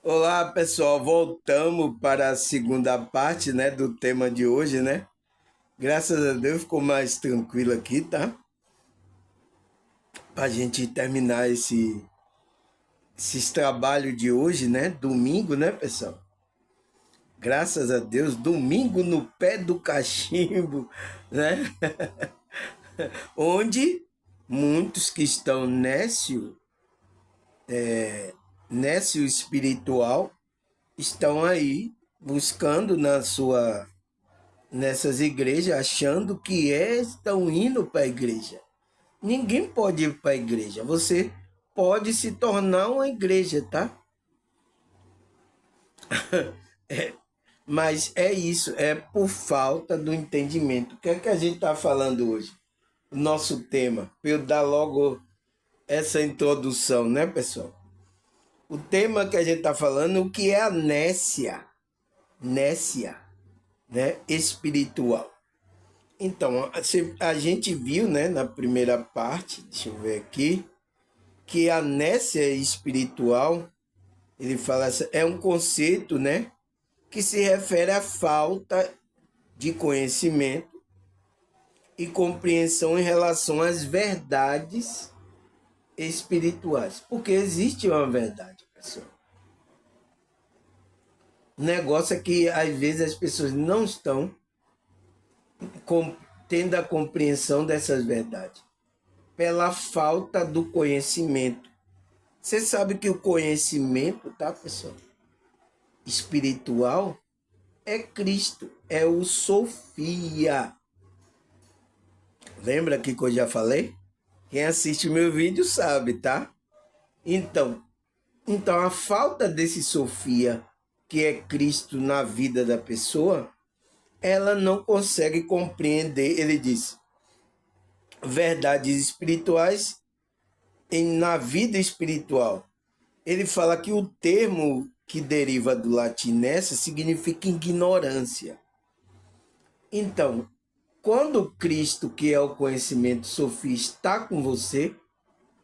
Olá, pessoal. Voltamos para a segunda parte, né, do tema de hoje, né? Graças a Deus ficou mais tranquilo aqui, tá? Para a gente terminar esses trabalhos de hoje, né? Domingo, né, pessoal? Graças a Deus, domingo no pé do cachimbo, né? Onde muitos que estão nécio espiritual, estão aí buscando nessas igrejas achando que estão indo para a igreja. Ninguém pode ir para a igreja. Você pode se tornar uma igreja, tá? Mas é isso, é por falta do entendimento. O que é que a gente está falando hoje? O nosso tema, para eu dar logo essa introdução, né, pessoal? O tema que a gente está falando, o que é a nécia, né, espiritual. Então, a gente viu, né, na primeira parte, deixa eu ver aqui, que a nécia espiritual, ele fala, é um conceito, né, que se refere à falta de conhecimento e compreensão em relação às verdades espirituais. Porque existe uma verdade, pessoal. O negócio é que às vezes as pessoas não estão tendo a compreensão dessas verdades pela falta do conhecimento. Você sabe que o conhecimento, tá, pessoal? Espiritual é Cristo, é o Sofia. Lembra que eu já falei? Quem assiste meu vídeo sabe, tá? Então, então a falta desse Sofia, que é Cristo na vida da pessoa, ela não consegue compreender, ele diz, verdades espirituais na vida espiritual. Ele fala que o termo que deriva do latim nessa significa ignorância. Então, quando Cristo, que é o conhecimento Sofia, está com você,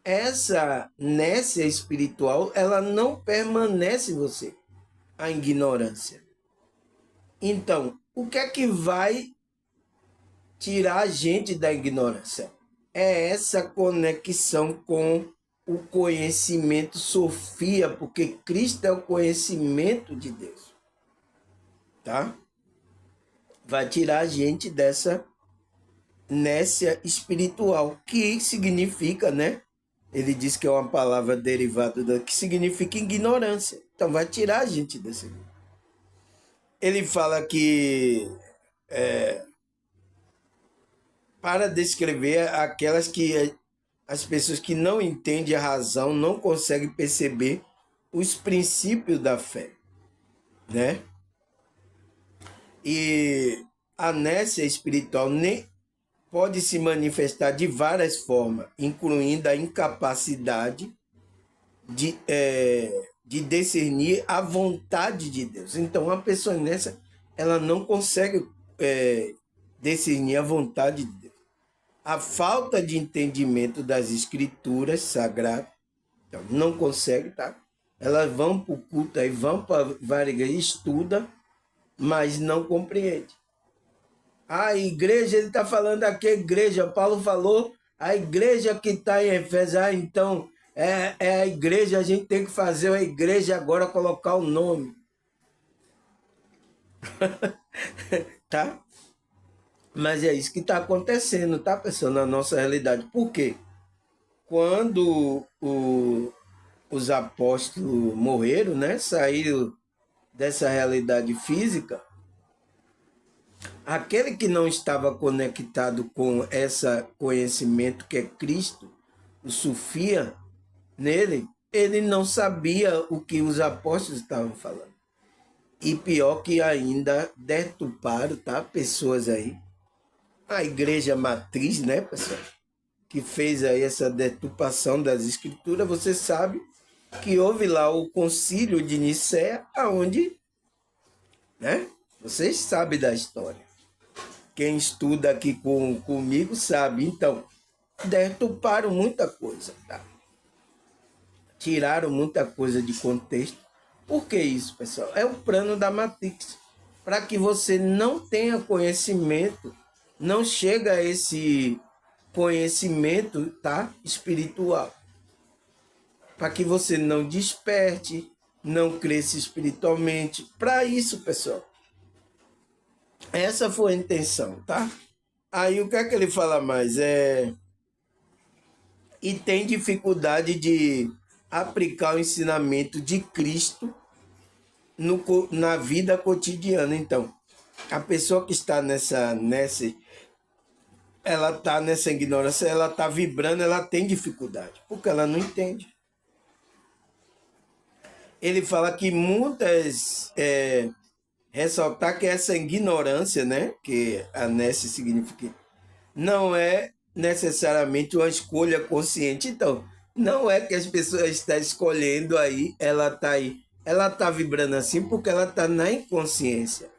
essa nécia espiritual, ela não permanece em você, a ignorância. Então, o que é que vai tirar a gente da ignorância? É essa conexão com o conhecimento Sofia, porque Cristo é o conhecimento de Deus, tá? Vai tirar a gente dessa nécia espiritual, que significa, né? Ele diz que é uma palavra derivada da que significa ignorância. Então vai tirar a gente desse. Ele fala que para descrever aquelas que as pessoas que não entendem a razão, não conseguem perceber os princípios da fé, né? E a nécia espiritual nem pode se manifestar de várias formas, incluindo a incapacidade de discernir a vontade de Deus. Então, uma pessoa nessa, ela não consegue discernir a vontade de Deus. A falta de entendimento das escrituras sagradas, então, não consegue, tá? Elas vão para o culto aí, vão para várias igrejas, estudam, mas não compreende. A igreja, ele está falando aqui, a igreja, Paulo falou, a igreja que está em Efésios, então é a igreja, a gente tem que fazer a igreja agora, colocar o nome, tá? Mas é isso que está acontecendo, tá, pessoal, na nossa realidade. Por quê? Quando os apóstolos morreram, né, saíram dessa realidade física, aquele que não estava conectado com esse conhecimento que é Cristo, o Sofia, nele, ele não sabia o que os apóstolos estavam falando. E pior que ainda deturparam, tá? Pessoas aí. A igreja matriz, né, pessoal? Que fez aí essa deturpação das escrituras, você sabe que houve lá o concílio de Nicéia, aonde, né? Vocês sabem da história. Quem estuda aqui comigo sabe. Então, deturparam muita coisa, tá? Tiraram muita coisa de contexto Por que isso, pessoal? É o plano da Matrix. Para que você não tenha conhecimento, não chega a esse conhecimento, tá? Espiritual. Para que você não desperte, não cresça espiritualmente. Para isso, pessoal. Essa foi a intenção, tá? Aí o que é que ele fala mais? E tem dificuldade de aplicar o ensinamento de Cristo na vida cotidiana. Então, a pessoa que está ela está nessa ignorância, ela está vibrando, ela tem dificuldade, porque ela não entende. Ele fala que muitas, ressaltar que essa ignorância, né, que a Nesse significa, não é necessariamente uma escolha consciente. Então, não é que as pessoas estão escolhendo aí, ela está aí. Ela está vibrando assim porque ela está na inconsciência.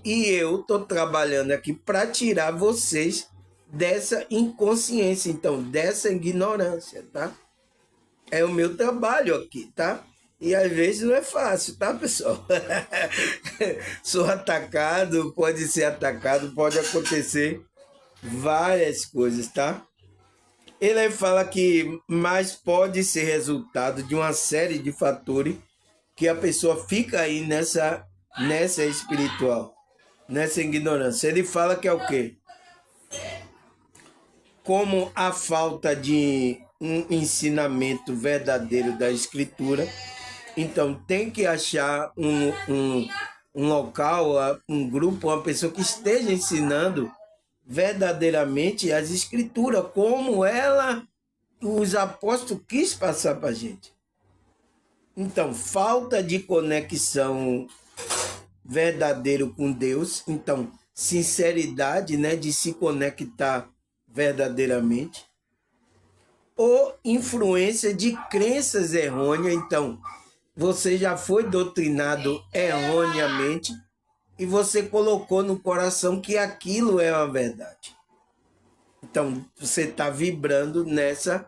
E eu estou trabalhando aqui para tirar vocês dessa inconsciência, então, dessa ignorância, tá? É o meu trabalho aqui, tá? E às vezes não é fácil, tá, pessoal? Sou atacado, pode ser atacado, pode acontecer várias coisas, tá? Ele fala que mais pode ser resultado de uma série de fatores que a pessoa fica aí nessa espiritual, nessa ignorância. Ele fala que é o quê? Como a falta de um ensinamento verdadeiro da escritura. Então tem que achar um local, um grupo, uma pessoa que esteja ensinando verdadeiramente as escrituras, como os apóstolos quis passar para a gente. Então, falta de conexão verdadeiro com Deus, então, sinceridade, né, de se conectar verdadeiramente, ou influência de crenças errôneas. Então, você já foi doutrinado erroneamente e você colocou no coração que aquilo é a verdade. Então, você está vibrando nessa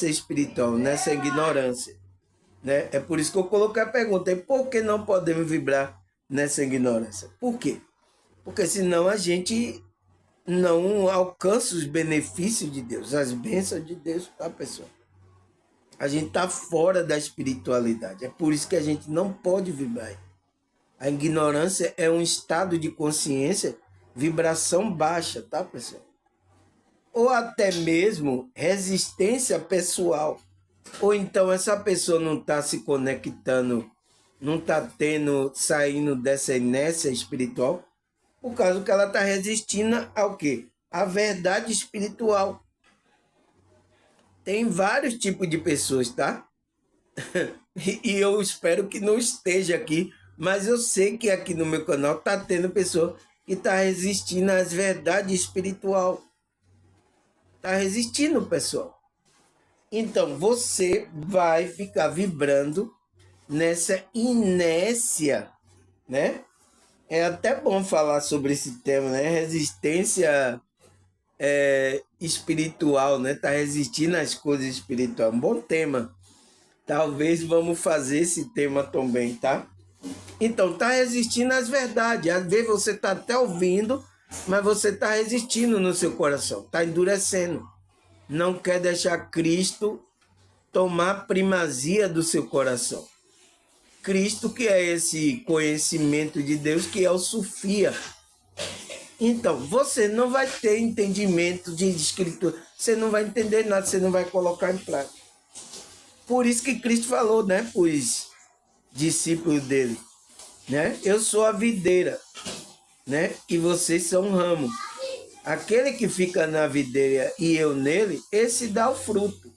espiritual, nessa ignorância. Né? É por isso que eu coloquei a pergunta: por que não podemos vibrar nessa ignorância? Por quê? Porque senão a gente não alcança os benefícios de Deus, as bênçãos de Deus para a pessoa. A gente está fora da espiritualidade. É por isso que a gente não pode vibrar. A ignorância é um estado de consciência, vibração baixa, tá, pessoal? Ou até mesmo resistência pessoal. Ou então essa pessoa não está se conectando, não está saindo dessa inércia espiritual, por causa que ela está resistindo ao quê? A verdade espiritual. Tem vários tipos de pessoas, tá? E eu espero que não esteja aqui, mas eu sei que aqui no meu canal está tendo pessoa que está resistindo às verdades espiritual. Está resistindo, pessoal. Então, você vai ficar vibrando nessa inércia, né? É até bom falar sobre esse tema, né? Resistência espiritual, né? Tá resistindo às coisas espirituais. Um bom tema. Talvez vamos fazer esse tema também, tá? Então, tá resistindo às verdades. Às vezes você tá até ouvindo, mas você tá resistindo no seu coração. Tá endurecendo. Não quer deixar Cristo tomar primazia do seu coração. Cristo, que é esse conhecimento de Deus, que é o Sofia. Então, você não vai ter entendimento de escritura, você não vai entender nada, você não vai colocar em prática. Por isso que Cristo falou, né, para os discípulos dele, né? Eu sou a videira, né? E vocês são o ramo. Aquele que fica na videira e eu nele, esse dá o fruto.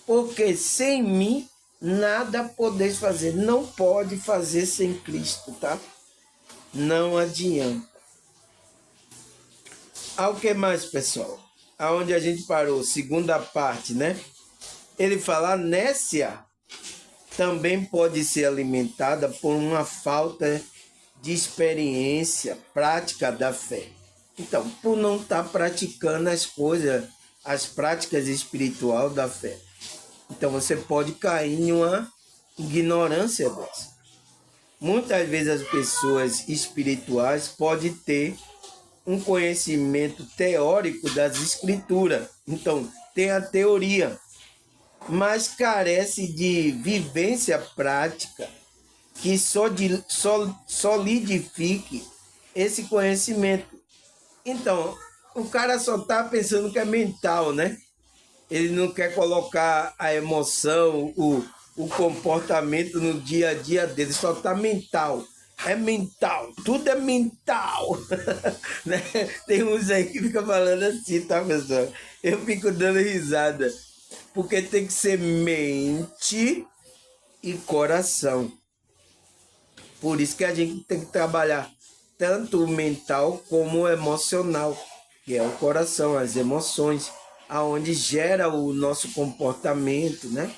Porque sem mim nada podeis fazer. Não pode fazer sem Cristo, tá? Não adianta. Ao que mais, pessoal? Aonde a gente parou? Segunda parte, né? Ele fala: a nécia também pode ser alimentada por uma falta de experiência prática da fé. Então, por não estar praticando as coisas, as práticas espirituais da fé. Então, você pode cair em uma ignorância dessa. Muitas vezes as pessoas espirituais podem ter um conhecimento teórico das escrituras. Então, tem a teoria, mas carece de vivência prática que solidifique esse conhecimento. Então, o cara só está pensando que é mental, né? Ele não quer colocar a emoção, o comportamento no dia a dia dele, só está mental. É mental, tudo é mental. Né? Tem uns aí que ficam falando assim, tá, pessoal? Eu fico dando risada, porque tem que ser mente e coração. Por isso que a gente tem que trabalhar tanto o mental como o emocional, que é o coração, as emoções, aonde gera o nosso comportamento, né?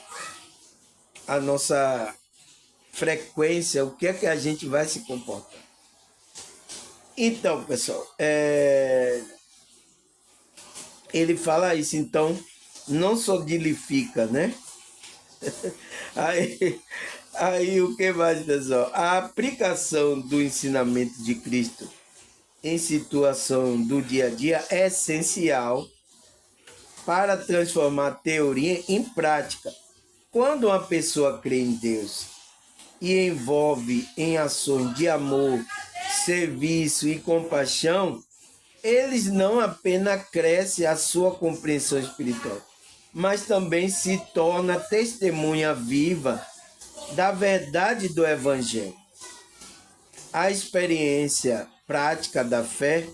A nossa frequência, o que é que a gente vai se comportar. Então, pessoal, ele fala isso, então não solidifica, né? Aí o que mais, pessoal? A aplicação do ensinamento de Cristo em situação do dia a dia é essencial para transformar a teoria em prática. Quando uma pessoa crê em Deus e envolve em ações de amor, serviço e compaixão, eles não apenas crescem a sua compreensão espiritual, mas também se torna testemunha viva da verdade do Evangelho. A experiência prática da fé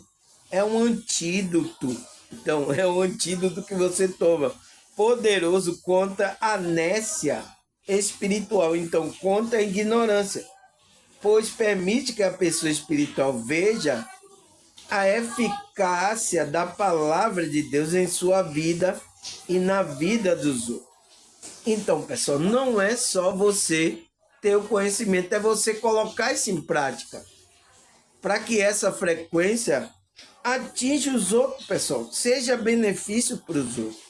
é um antídoto. Então, é um antídoto que você toma, poderoso contra a inércia espiritual, então contra a ignorância, pois permite que a pessoa espiritual veja a eficácia da palavra de Deus em sua vida e na vida dos outros. Então, pessoal, não é só você ter o conhecimento, é você colocar isso em prática, para que essa frequência atinja os outros, pessoal, seja benefício para os outros,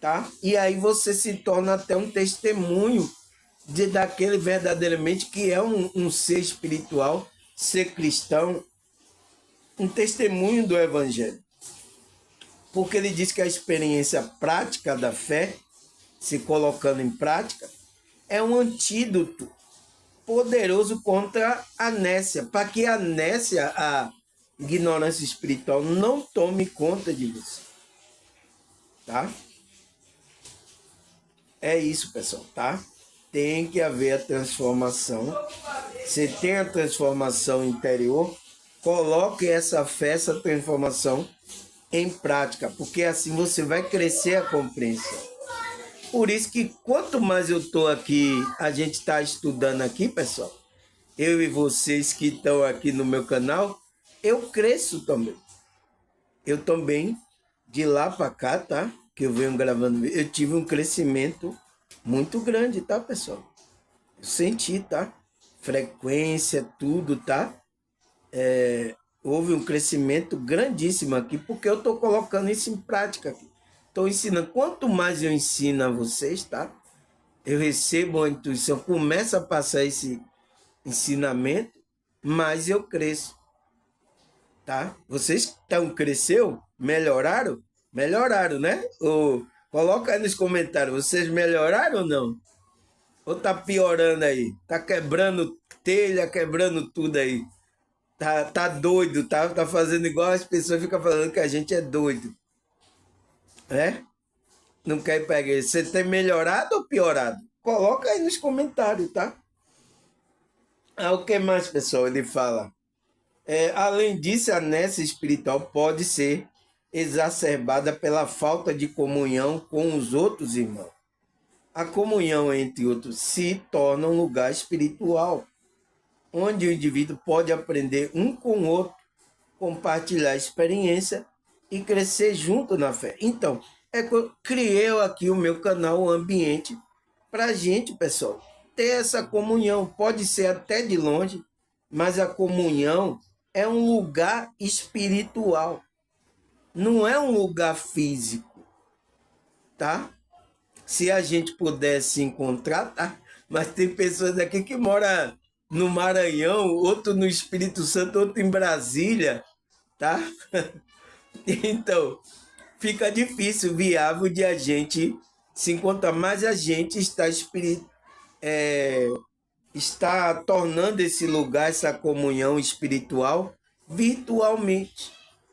tá? E aí você se torna até um testemunho daquele verdadeiramente que é um ser espiritual, ser cristão, um testemunho do Evangelho. Porque ele diz que a experiência prática da fé, se colocando em prática, é um antídoto poderoso contra a inércia, para que a inércia, a ignorância espiritual, não tome conta de você. Tá? É isso, pessoal, tá? Tem que haver a transformação. Você tem a transformação interior, coloque essa fé, essa transformação em prática, porque assim você vai crescer a compreensão. Por isso que quanto mais eu estou aqui, a gente está estudando aqui, pessoal, eu e vocês que estão aqui no meu canal, eu cresço também. Eu também, de lá para cá, tá? Que eu venho gravando, eu tive um crescimento muito grande, tá, pessoal? Eu senti, tá? Frequência, tudo, tá? Houve um crescimento grandíssimo aqui, porque eu estou colocando isso em prática aqui. Estou ensinando. Quanto mais eu ensino a vocês, tá? Eu recebo a intuição, começo a passar esse ensinamento, mais eu cresço, tá? Vocês estão cresceu, melhoraram, melhoraram, né? Ou coloca aí nos comentários, vocês melhoraram ou não? Ou tá piorando aí? Tá quebrando telha, quebrando tudo aí? Tá doido, tá fazendo igual as pessoas ficam falando que a gente é doido, né? Não quer pegar isso. Você tem melhorado ou piorado? Coloca aí nos comentários, tá? O que mais, pessoal? Ele fala. Além disso, a inércia espiritual pode ser exacerbada pela falta de comunhão com os outros irmãos. A comunhão entre outros se torna um lugar espiritual, onde o indivíduo pode aprender um com o outro, compartilhar experiência e crescer junto na fé. Então, eu criei aqui o meu canal, o ambiente, para a gente, pessoal, ter essa comunhão. Pode ser até de longe, mas a comunhão é um lugar espiritual, não é um lugar físico, tá? Se a gente pudesse encontrar, tá? Mas tem pessoas aqui que moram no Maranhão, outro no Espírito Santo, outro em Brasília, tá? Então, fica difícil, viável de a gente se encontrar, mas a gente está tornando esse lugar, essa comunhão espiritual, virtualmente.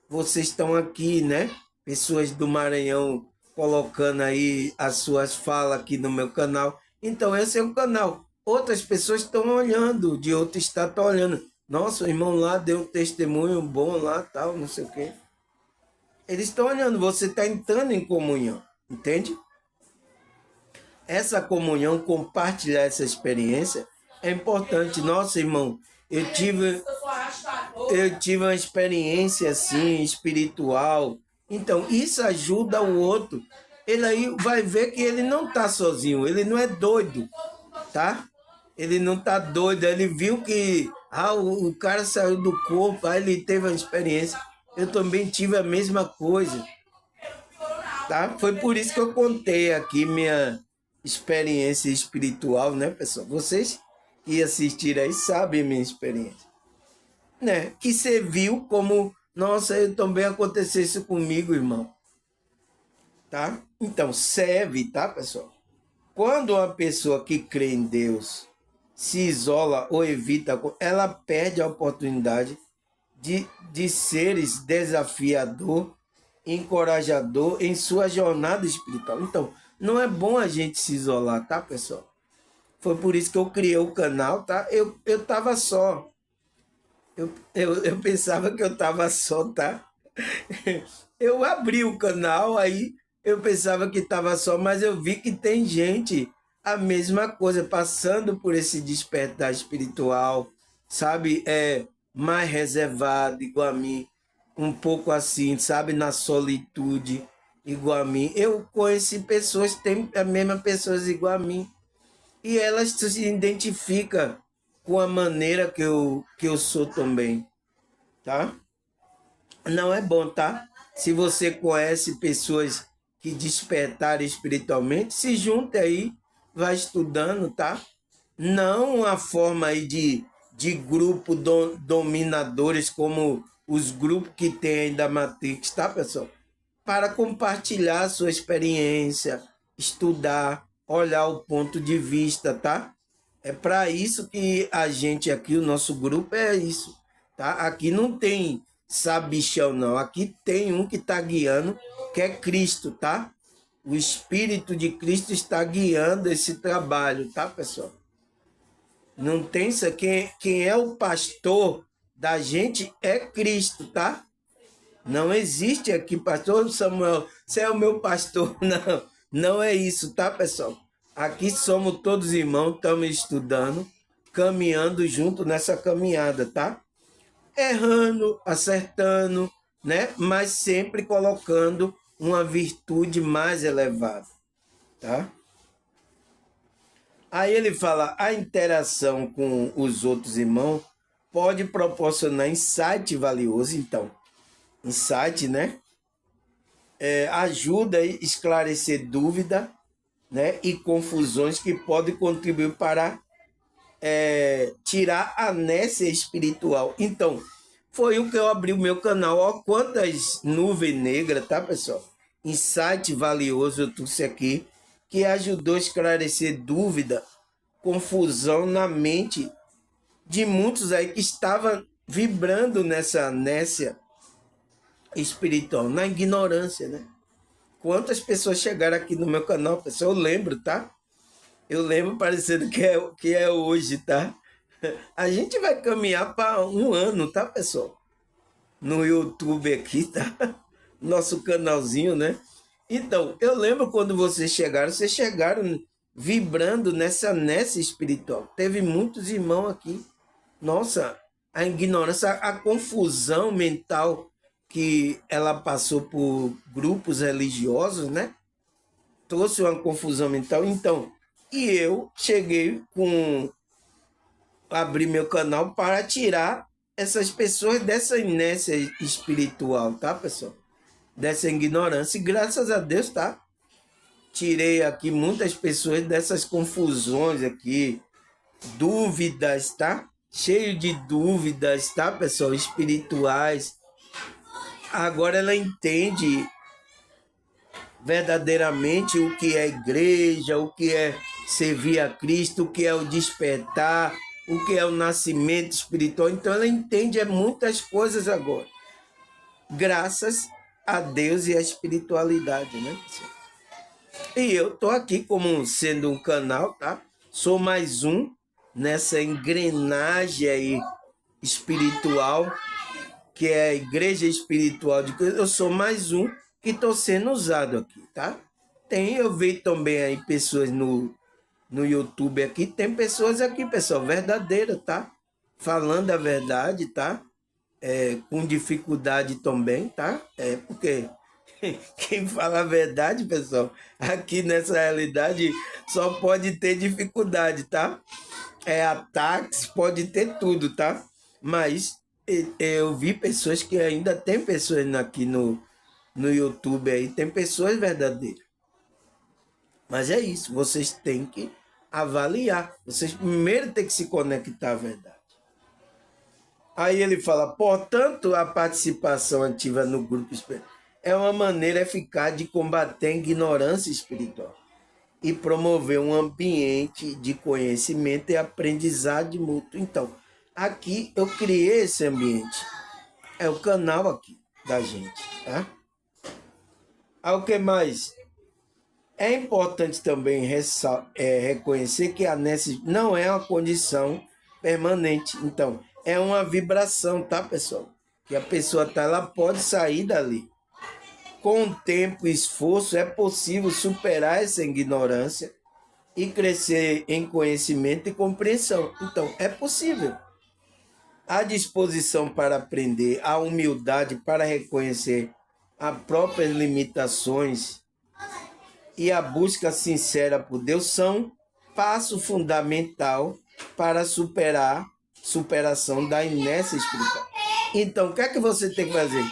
Vocês estão aqui, né? Pessoas do Maranhão colocando aí as suas falas aqui no meu canal. Então, esse é o canal. Outras pessoas estão olhando, de outro estado estão olhando. Nossa, o irmão lá deu um testemunho bom lá, tal, não sei o quê. Eles estão olhando, você está entrando em comunhão, entende? Essa comunhão, compartilhar essa experiência é importante. Nossa, irmão, eu tive uma experiência assim, espiritual. Então, isso ajuda o outro. Ele aí vai ver que ele não está sozinho, ele não é doido, tá? Ele não está doido, ele viu que o cara saiu do corpo, aí ele teve uma experiência. Eu também tive a mesma coisa, tá? Foi por isso que eu contei aqui minha experiência espiritual, né, pessoal? Vocês que assistiram aí sabem minha experiência, né? Que você viu como, nossa, eu também aconteceu isso comigo, irmão, tá? Então, serve, tá, pessoal? Quando uma pessoa que crê em Deus se isola ou evita, ela perde a oportunidade de seres desafiador, encorajador em sua jornada espiritual. Então, não é bom a gente se isolar, tá, pessoal? Foi por isso que eu criei o canal, tá? Eu tava só. Eu pensava que eu tava só, tá? Eu abri o canal, aí eu pensava que tava só, mas eu vi que tem gente, a mesma coisa, passando por esse despertar espiritual, sabe? Mais reservado, igual a mim, um pouco assim, sabe? Na solitude, igual a mim. Eu conheci pessoas, tem as mesmas pessoas igual a mim, e elas se identificam com a maneira que eu sou também, tá? Não é bom, tá? Se você conhece pessoas que despertaram espiritualmente, se junte aí, vai estudando, tá? Não uma forma aí de grupo dominadores como os grupos que tem aí da Matrix, tá, pessoal? Para compartilhar a sua experiência, estudar, olhar o ponto de vista, tá? É para isso que a gente aqui, o nosso grupo é isso, tá? Aqui não tem sabichão, não. Aqui tem um que está guiando, que é Cristo, tá? O Espírito de Cristo está guiando esse trabalho, tá, pessoal? Não tem isso. Quem é o pastor da gente é Cristo, tá? Não existe aqui, pastor Samuel, você é o meu pastor. Não, não é isso, tá, pessoal? Aqui somos todos irmãos, estamos estudando, caminhando junto nessa caminhada, tá? Errando, acertando, né? Mas sempre colocando uma virtude mais elevada, tá? Aí ele fala, a interação com os outros irmãos pode proporcionar insight valioso, então. Insight, né? Ajuda a esclarecer dúvida, né? E confusões que podem contribuir para tirar a inércia espiritual. Então, foi o que eu abri o meu canal. Ó, quantas nuvens negras, tá, pessoal? Insight valioso eu trouxe aqui, que ajudou a esclarecer dúvida, confusão na mente de muitos aí que estavam vibrando nessa inércia espiritual, na ignorância, né? Quantas pessoas chegaram aqui no meu canal, pessoal? Eu lembro, tá? Eu lembro parecendo que é hoje, tá? A gente vai caminhar para um ano, tá, pessoal? No YouTube aqui, tá? Nosso canalzinho, né? Então, eu lembro quando vocês chegaram vibrando nessa espiritual. Teve muitos irmãos aqui. Nossa, a ignorância, a confusão mental que ela passou por grupos religiosos, né? Trouxe uma confusão mental. Então, e eu cheguei abrir meu canal para tirar essas pessoas dessa inércia espiritual, tá, pessoal? Dessa ignorância. E graças a Deus, tá? Tirei aqui muitas pessoas dessas confusões aqui, dúvidas, tá? cheio de dúvidas, tá, pessoal? Espirituais. Agora ela entende verdadeiramente o que é igreja, o que é servir a Cristo, o que é o despertar, o que é o nascimento espiritual. Então ela entende muitas coisas agora, graças a Deus e a espiritualidade, né, pessoal? E eu tô aqui como sendo um canal, tá? Sou mais um nessa engrenagem aí espiritual, que é a igreja espiritual de Cristo. Eu sou mais um que estou sendo usado aqui, tá? Eu vejo também aí pessoas no YouTube aqui, tem pessoas aqui, pessoal, verdadeira, tá? Falando a verdade, tá? Com dificuldade também, tá? Porque quem fala a verdade, pessoal, aqui nessa realidade só pode ter dificuldade, tá? Ataques, pode ter tudo, tá? Mas eu vi pessoas que ainda tem pessoas aqui no YouTube aí, tem pessoas verdadeiras. Mas é isso, vocês têm que avaliar. Vocês primeiro têm que se conectar à verdade. Aí ele fala, portanto, a participação ativa no grupo espiritual é uma maneira eficaz de combater a ignorância espiritual e promover um ambiente de conhecimento e aprendizado mútuo. Então, aqui eu criei esse ambiente. É o canal aqui da gente, tá? O que mais? É importante também reconhecer que a necessidade não é uma condição permanente. Então, é uma vibração, tá, pessoal? Que a pessoa tá, ela pode sair dali. Com tempo e esforço é possível superar essa ignorância e crescer em conhecimento e compreensão. Então, é possível. A disposição para aprender, a humildade para reconhecer as próprias limitações e a busca sincera por Deus são passo fundamental para superação da inércia espiritual. Então, o que é que você tem que fazer?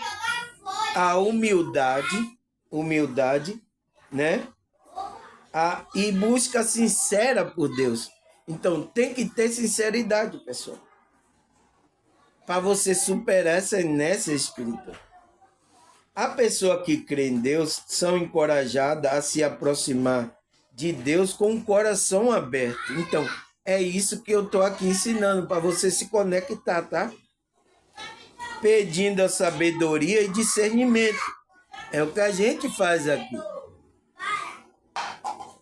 A humildade, né? E busca sincera por Deus. Então, tem que ter sinceridade, pessoal, para você superar essa inércia espiritual. A pessoa que crê em Deus são encorajadas a se aproximar de Deus com o coração aberto. Então, é isso que eu estou aqui ensinando para você se conectar, tá? Pedindo a sabedoria e discernimento. É o que a gente faz aqui.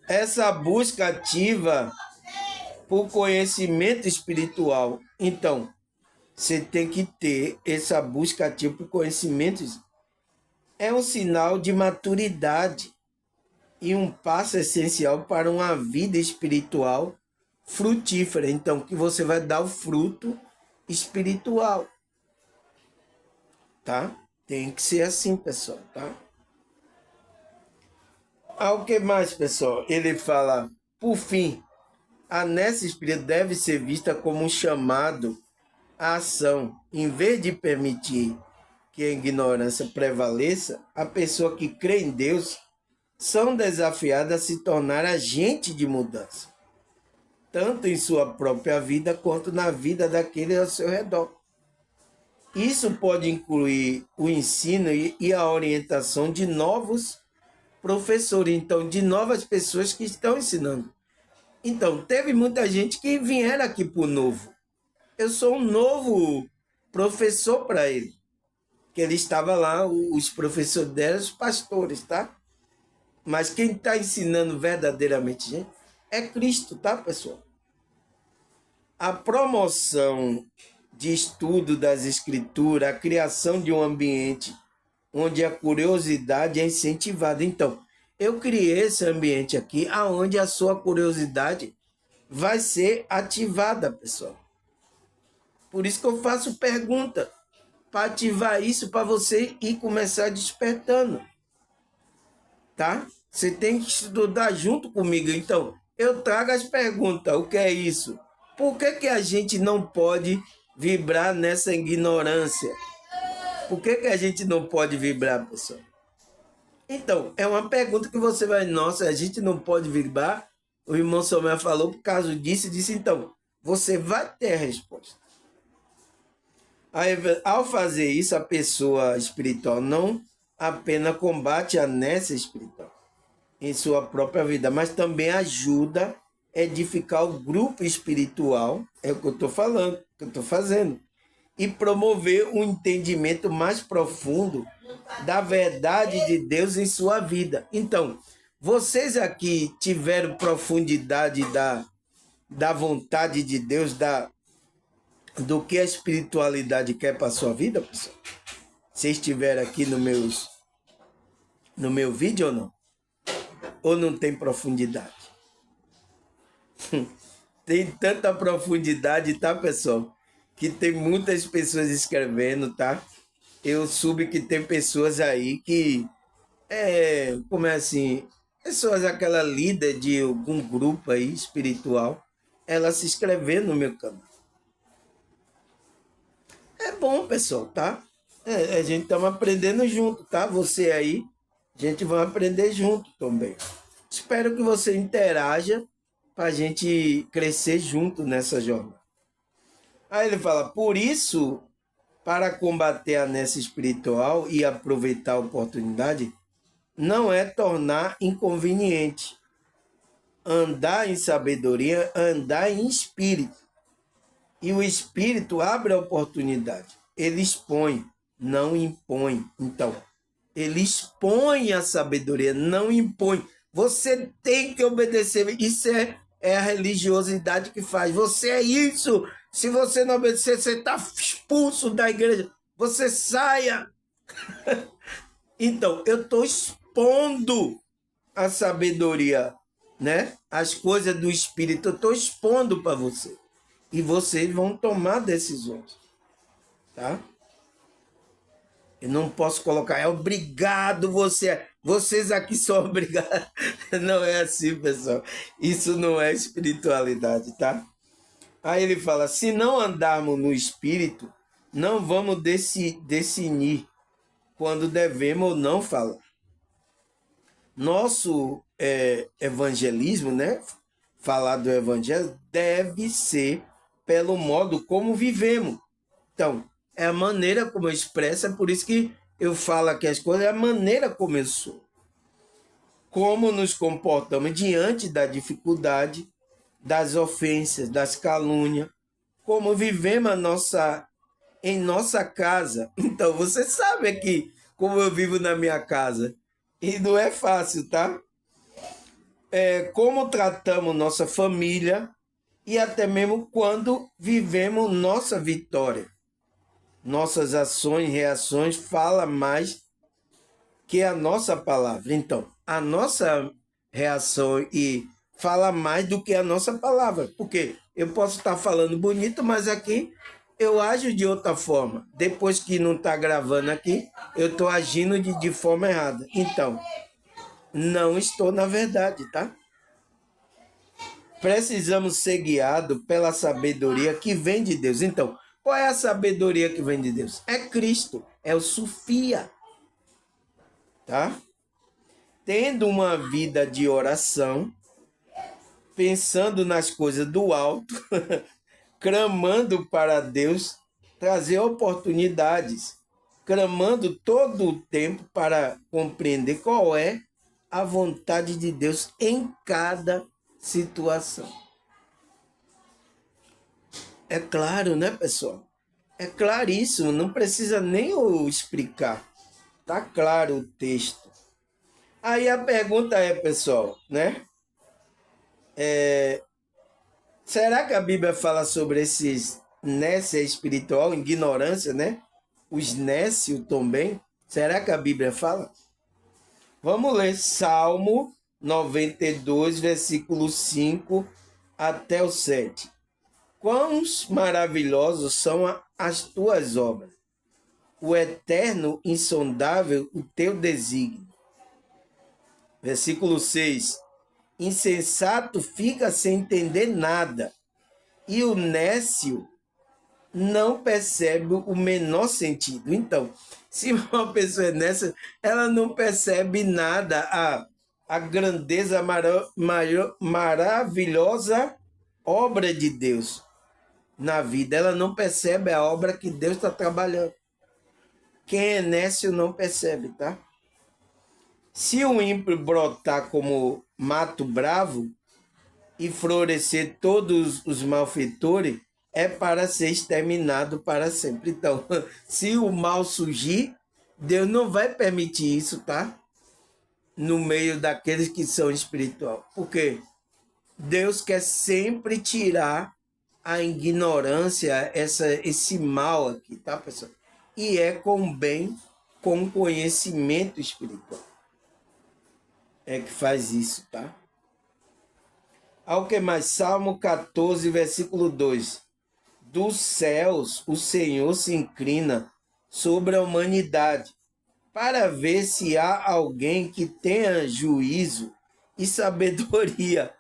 Essa busca ativa por conhecimento espiritual. Então, você tem que ter essa busca ativa por conhecimento espiritual. É um sinal de maturidade e um passo essencial para uma vida espiritual frutífera. Então, que você vai dar o fruto espiritual, tá? Tem que ser assim, pessoal, tá? O que mais, pessoal? Ele fala, por fim, a nessa espírita deve ser vista como um chamado à ação. Em vez de permitir que a ignorância prevaleça, a pessoa que crê em Deus são desafiadas a se tornar agente de mudança, tanto em sua própria vida quanto na vida daqueles ao seu redor. Isso pode incluir o ensino e a orientação de novos professores, então, de novas pessoas que estão ensinando. Então, teve muita gente que vieram aqui por novo. Eu sou um novo professor para ele. Que ele estava lá, os professores deram, os pastores, tá? Mas quem está ensinando verdadeiramente, gente, é Cristo, tá, pessoal? A promoção de estudo das escrituras, a criação de um ambiente onde a curiosidade é incentivada. Então, eu criei esse ambiente aqui, aonde a sua curiosidade vai ser ativada, pessoal. Por isso que eu faço pergunta, para ativar isso, para você ir começar despertando, tá? Você tem que estudar junto comigo. Então, eu trago as perguntas. O que é isso? Por que a gente não pode vibrar nessa ignorância? Por que a gente não pode vibrar, pessoal? Então, é uma pergunta que você vai, nossa, a gente não pode vibrar? O irmão Samuel falou por causa disso e disse, então, você vai ter a resposta. Aí, ao fazer isso, a pessoa espiritual não apenas combate a inércia espiritual em sua própria vida, mas também ajuda a edificar o grupo espiritual, é o que eu estou falando, que eu estou fazendo, e promover um entendimento mais profundo da verdade de Deus em sua vida. Então, vocês aqui tiveram profundidade da vontade de Deus, do que a espiritualidade quer para a sua vida, pessoal? Se estiver aqui no meu vídeo ou não? Ou não tem profundidade? Tem tanta profundidade, tá, pessoal? Que tem muitas pessoas escrevendo, tá? Eu soube que tem pessoas aí que, como é assim, pessoas, aquela líder de algum grupo aí espiritual, ela se inscrevendo no meu canal. É bom, pessoal, tá? A gente estamos aprendendo junto, tá? Você aí, a gente vai aprender junto também. Espero que você interaja para a gente crescer junto nessa jornada. Aí ele fala, por isso, para combater a inércia espiritual e aproveitar a oportunidade, não é tornar inconveniente. Andar em sabedoria, andar em espírito. E o espírito abre a oportunidade. Ele expõe, não impõe. Então, ele expõe a sabedoria, não impõe. Você tem que obedecer. Isso é a religiosidade que faz. Você é isso. Se você não obedecer, você está expulso da igreja. Você saia. Então, eu estou expondo a sabedoria, né? As coisas do espírito, eu estou expondo para você. E vocês vão tomar decisões, tá? Eu não posso colocar, é obrigado você. Vocês aqui são obrigados. Não é assim, pessoal. Isso não é espiritualidade, tá? Aí ele fala, se não andarmos no espírito, não vamos decidir quando devemos ou não falar. Nosso evangelismo, né? Falar do evangelho deve ser pelo modo como vivemos. Então, é a maneira como eu expresso, é por isso que eu falo aqui as coisas, é a maneira como eu sou. Como nos comportamos diante da dificuldade, das ofensas, das calúnias, como vivemos em nossa casa. Então, você sabe aqui como eu vivo na minha casa. E não é fácil, tá? Como tratamos nossa família e até mesmo quando vivemos nossa vitória. Nossas ações e reações falam mais que a nossa palavra. Então, a nossa reação e fala mais do que a nossa palavra. Porque eu posso estar falando bonito, mas aqui eu ajo de outra forma. Depois que não está gravando aqui, eu estou agindo de forma errada. Então, não estou na verdade, tá? Precisamos ser guiados pela sabedoria que vem de Deus. Então, qual é a sabedoria que vem de Deus? É Cristo, é o Sofia, tá? Tendo uma vida de oração, pensando nas coisas do alto, clamando para Deus trazer oportunidades, clamando todo o tempo para compreender qual é a vontade de Deus em cada situação. É claro, né, pessoal? É claríssimo, não precisa nem eu explicar. Tá claro o texto. Aí a pergunta é, pessoal, né? Será que a Bíblia fala sobre esses nécia espiritual, ignorância, né? Os nécios também? Será que a Bíblia fala? Vamos ler Salmo 92, versículo 5 até o 7. Quões maravilhosos são as tuas obras, o eterno, insondável, o teu desígnio. Versículo 6. Insensato fica sem entender nada, e o nécio não percebe o menor sentido. Então, se uma pessoa é nécia, ela não percebe nada, a grandeza maravilhosa obra de Deus. na vida, ela não percebe a obra que Deus está trabalhando. Quem é nécio não percebe, tá? Se o ímpio brotar como mato bravo e florescer todos os malfeitores, é para ser exterminado para sempre. Então, se o mal surgir, Deus não vai permitir isso, tá? No meio daqueles que são espiritual. Por quê? Deus quer sempre tirar a ignorância, esse mal aqui, tá, pessoal? E é com bem, com conhecimento espiritual. É que faz isso, tá? Ao que mais? Salmo 14, versículo 2. Dos céus o Senhor se inclina sobre a humanidade, para ver se há alguém que tenha juízo e sabedoria.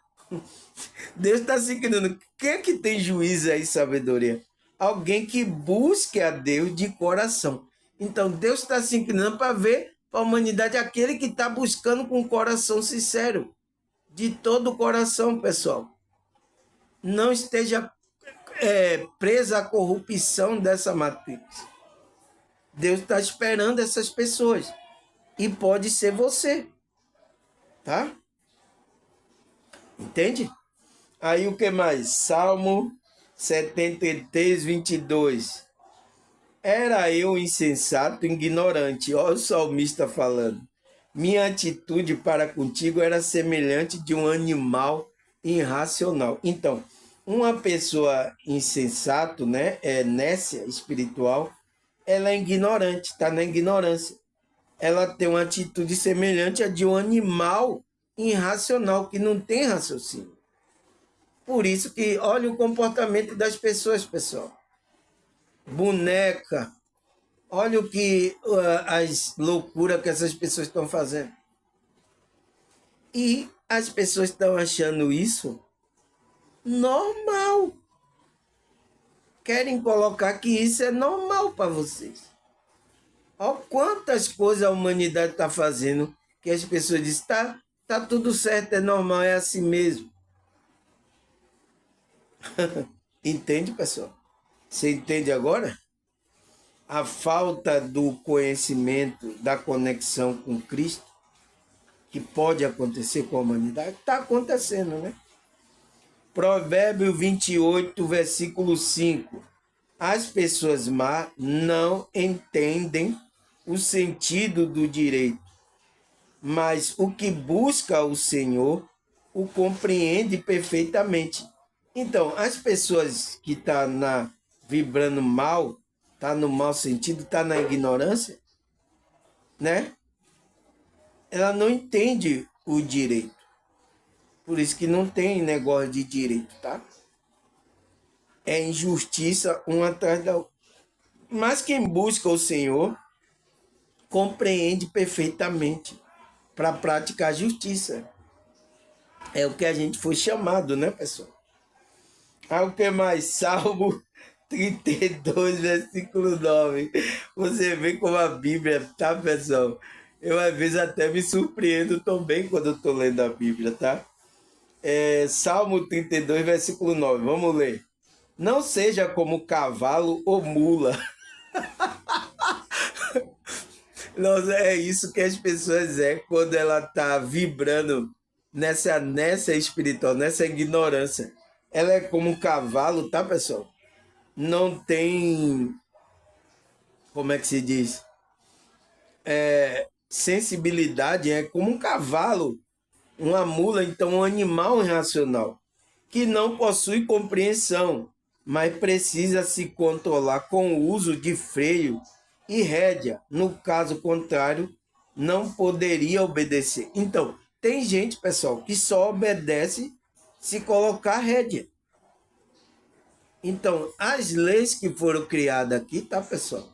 Deus está se inclinando. Quem é que tem juízo e sabedoria? Alguém que busque a Deus de coração. Então Deus está se inclinando para ver para a humanidade aquele que está buscando com o coração sincero. De todo o coração, pessoal. Não esteja presa à corrupção dessa matrix. Deus está esperando essas pessoas. E pode ser você. Tá? Entende? Aí o que mais? Salmo 73, 22. Era eu insensato, ignorante. Olha o salmista falando. Minha atitude para contigo era semelhante de um animal irracional. Então, uma pessoa insensato, né, nécia espiritual, ela é ignorante, está na ignorância. Ela tem uma atitude semelhante a de um animal irracional, que não tem raciocínio. Por isso que olha o comportamento das pessoas, pessoal. Boneca. Olha o que as loucuras que essas pessoas estão fazendo. E as pessoas estão achando isso normal. Querem colocar que isso é normal para vocês. Olha quantas coisas a humanidade está fazendo que as pessoas dizem, tá tudo certo, é normal, é assim mesmo. Entende, pessoal? Você entende agora? A falta do conhecimento, da conexão com Cristo, que pode acontecer com a humanidade, está acontecendo, né? Provérbio 28, versículo 5. As pessoas más não entendem o sentido do direito, mas o que busca o Senhor o compreende perfeitamente. Então, as pessoas que estão vibrando mal, tá no mau sentido, tá na ignorância, né? Ela não entende o direito. Por isso que não tem negócio de direito, tá? É injustiça uma atrás da outra. Mas quem busca o Senhor compreende perfeitamente para praticar a justiça. É o que a gente foi chamado, né, pessoal? O que mais? Salmo 32, versículo 9. Você vê como a Bíblia, tá, pessoal? Eu, às vezes, até me surpreendo também quando eu estou lendo a Bíblia, tá? Salmo 32, versículo 9. Vamos ler. Não seja como cavalo ou mula. Nossa, é isso que as pessoas quando ela tá vibrando nessa espiritual, nessa ignorância. Ela é como um cavalo, tá, pessoal? Não tem, como é que se diz? Sensibilidade, é como um cavalo, uma mula, então um animal irracional, que não possui compreensão, mas precisa se controlar com o uso de freio e rédea. No caso contrário, não poderia obedecer. Então, tem gente, pessoal, que só obedece se colocar rédea. Então, as leis que foram criadas aqui, tá, pessoal?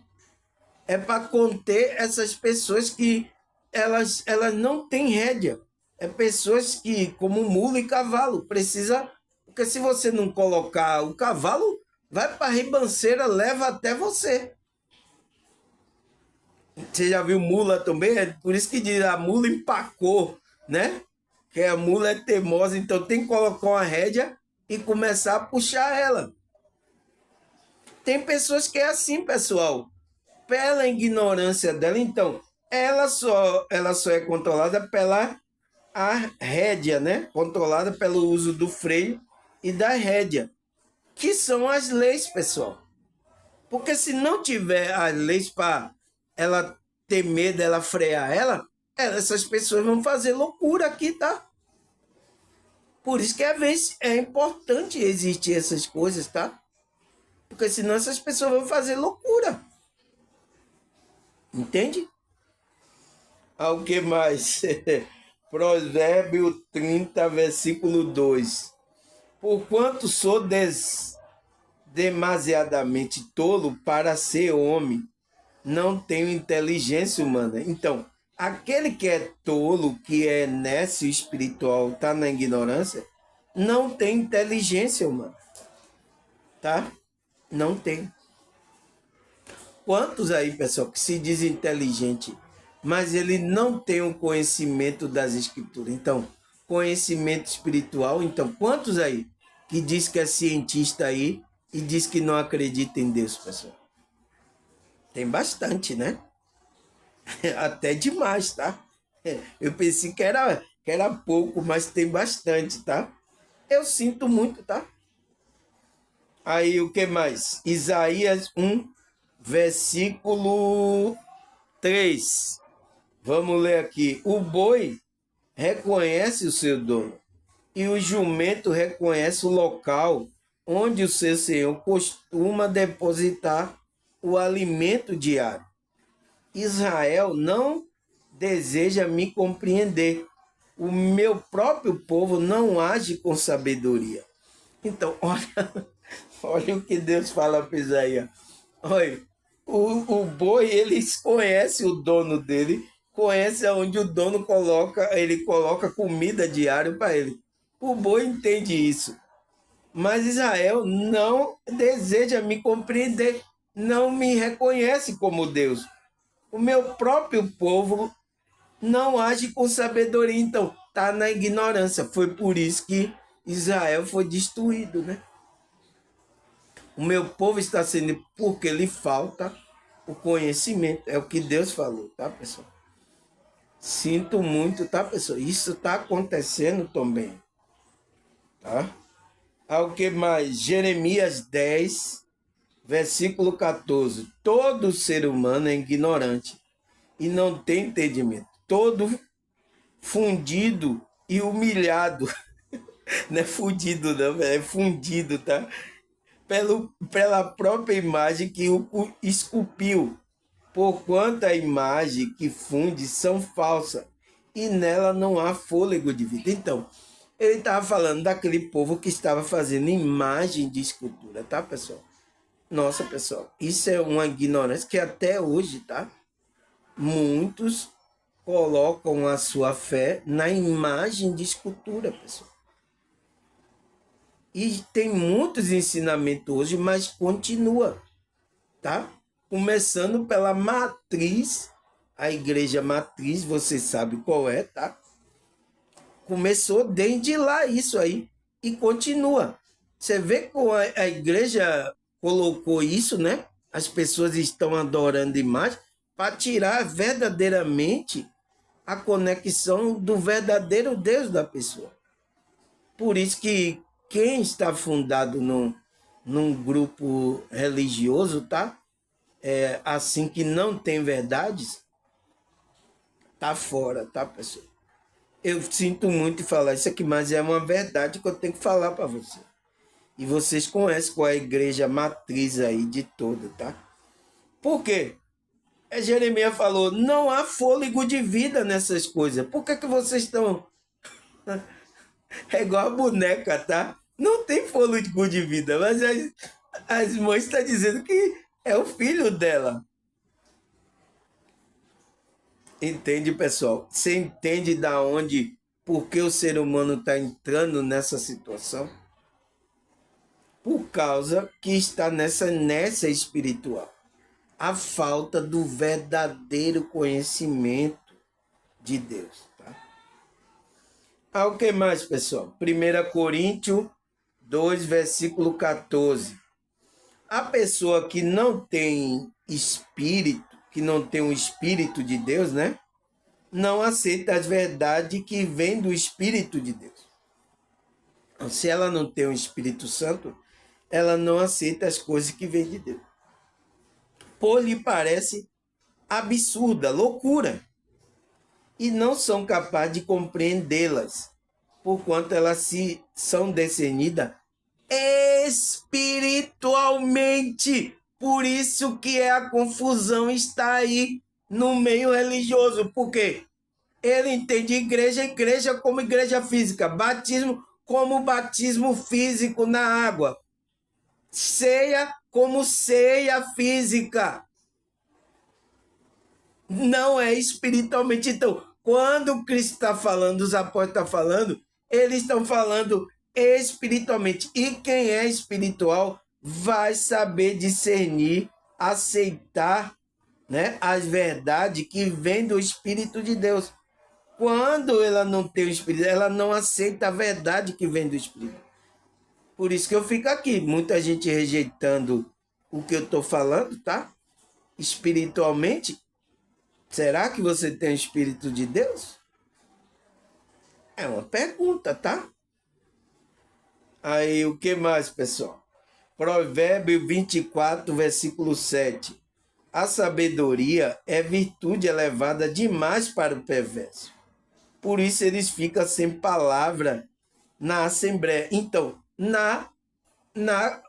É para conter essas pessoas que elas não têm rédea. É pessoas que, como mula e cavalo, precisa. Porque se você não colocar o cavalo, vai para a ribanceira, leva até você. Você já viu mula também? É por isso que diz a mula empacou, né? Que a mula é teimosa, então tem que colocar uma rédea e começar a puxar ela. Tem pessoas que é assim, pessoal. Pela ignorância dela, então, ela só é controlada pela a rédea, né? Controlada pelo uso do freio e da rédea, que são as leis, pessoal. Porque se não tiver as leis para ela ter medo, ela frear essas pessoas vão fazer loucura aqui, tá? Por isso que às vezes é importante existir essas coisas, tá? Porque senão essas pessoas vão fazer loucura. Entende? Ao que mais? Provérbio 30, versículo 2. Porquanto sou demasiadamente tolo para ser homem, não tenho inteligência humana. Então, aquele que é tolo, que é nécio espiritual, está na ignorância, não tem inteligência humana. Tá? Não tem. Quantos aí, pessoal, que se diz inteligente, mas ele não tem o conhecimento das escrituras? Então, conhecimento espiritual. Então, quantos aí que diz que é cientista aí e diz que não acredita em Deus, pessoal? Tem bastante, né? Até demais, tá? Eu pensei que era pouco, mas tem bastante, tá? Eu sinto muito, tá? Aí o que mais? Isaías 1, versículo 3. Vamos ler aqui. O boi reconhece o seu dono, e o jumento reconhece o local onde o seu senhor costuma depositar o alimento diário. Israel não deseja me compreender. O meu próprio povo não age com sabedoria. Então, olha o que Deus fala para Isaías. Olha, o boi, ele conhece o dono dele, conhece onde o dono coloca comida diária para ele. O boi entende isso. Mas Israel não deseja me compreender, não me reconhece como Deus. O meu próprio povo não age com sabedoria, então está na ignorância. Foi por isso que Israel foi destruído, né? O meu povo está sendo porque lhe falta o conhecimento. É o que Deus falou, tá, pessoal? Sinto muito, tá, pessoal? Isso está acontecendo também, tá? Ao que mais? Jeremias 10, versículo 14. Todo ser humano é ignorante e não tem entendimento. Todo fundido e humilhado. Não é fundido, não, é fundido, tá? Pela própria imagem que o esculpiu, porquanto a imagem que funde são falsas e nela não há fôlego de vida. Então, ele estava falando daquele povo que estava fazendo imagem de escultura, tá, pessoal? Nossa, pessoal, isso é uma ignorância que até hoje, tá? Muitos colocam a sua fé na imagem de escultura, pessoal. E tem muitos ensinamentos hoje, mas continua, tá? Começando pela matriz, a igreja matriz, você sabe qual é, tá? Começou desde lá isso aí e continua. Você vê como a igreja colocou isso, né? As pessoas estão adorando imagem para tirar verdadeiramente a conexão do verdadeiro Deus da pessoa. Por isso que quem está fundado num grupo religioso, tá? Assim que não tem verdades, tá fora, tá, pessoal? Eu sinto muito em falar isso aqui, mas é uma verdade que eu tenho que falar para você. E vocês conhecem qual é a igreja matriz aí de toda, tá? Por quê? Jeremias falou, não há fôlego de vida nessas coisas. Por que vocês estão... É igual a boneca, tá? Não tem fôlego de vida, mas as mães estão dizendo que é o filho dela. Entende, pessoal? Você entende da onde, por que o ser humano está entrando nessa situação? Por causa que está nessa espiritual. A falta do verdadeiro conhecimento de Deus. Tá? O que mais, pessoal? 1 Coríntios 2, versículo 14. A pessoa que não tem espírito, que não tem o Espírito de Deus, né? Não aceita as verdades que vêm do Espírito de Deus. Então, se ela não tem o Espírito Santo, ela não aceita as coisas que vêm de Deus. Por lhe parece absurda, loucura, e não são capazes de compreendê-las, porquanto elas são discernidas espiritualmente. Por isso que a confusão está aí no meio religioso, porque ele entende igreja como igreja física, batismo como batismo físico na água, ceia como ceia física. Não é espiritualmente. Então, quando Cristo está falando, os apóstolos estão falando, eles estão falando espiritualmente. E quem é espiritual vai saber discernir, aceitar, né, as verdades que vêm do Espírito de Deus. Quando ela não tem o Espírito, ela não aceita a verdade que vem do Espírito. Por isso que eu fico aqui, muita gente rejeitando o que eu estou falando, tá? Espiritualmente, será que você tem o Espírito de Deus? É uma pergunta, tá? Aí, o que mais, pessoal? Provérbio 24, versículo 7. A sabedoria é virtude elevada demais para o perverso. Por isso eles ficam sem palavra na assembleia. Então,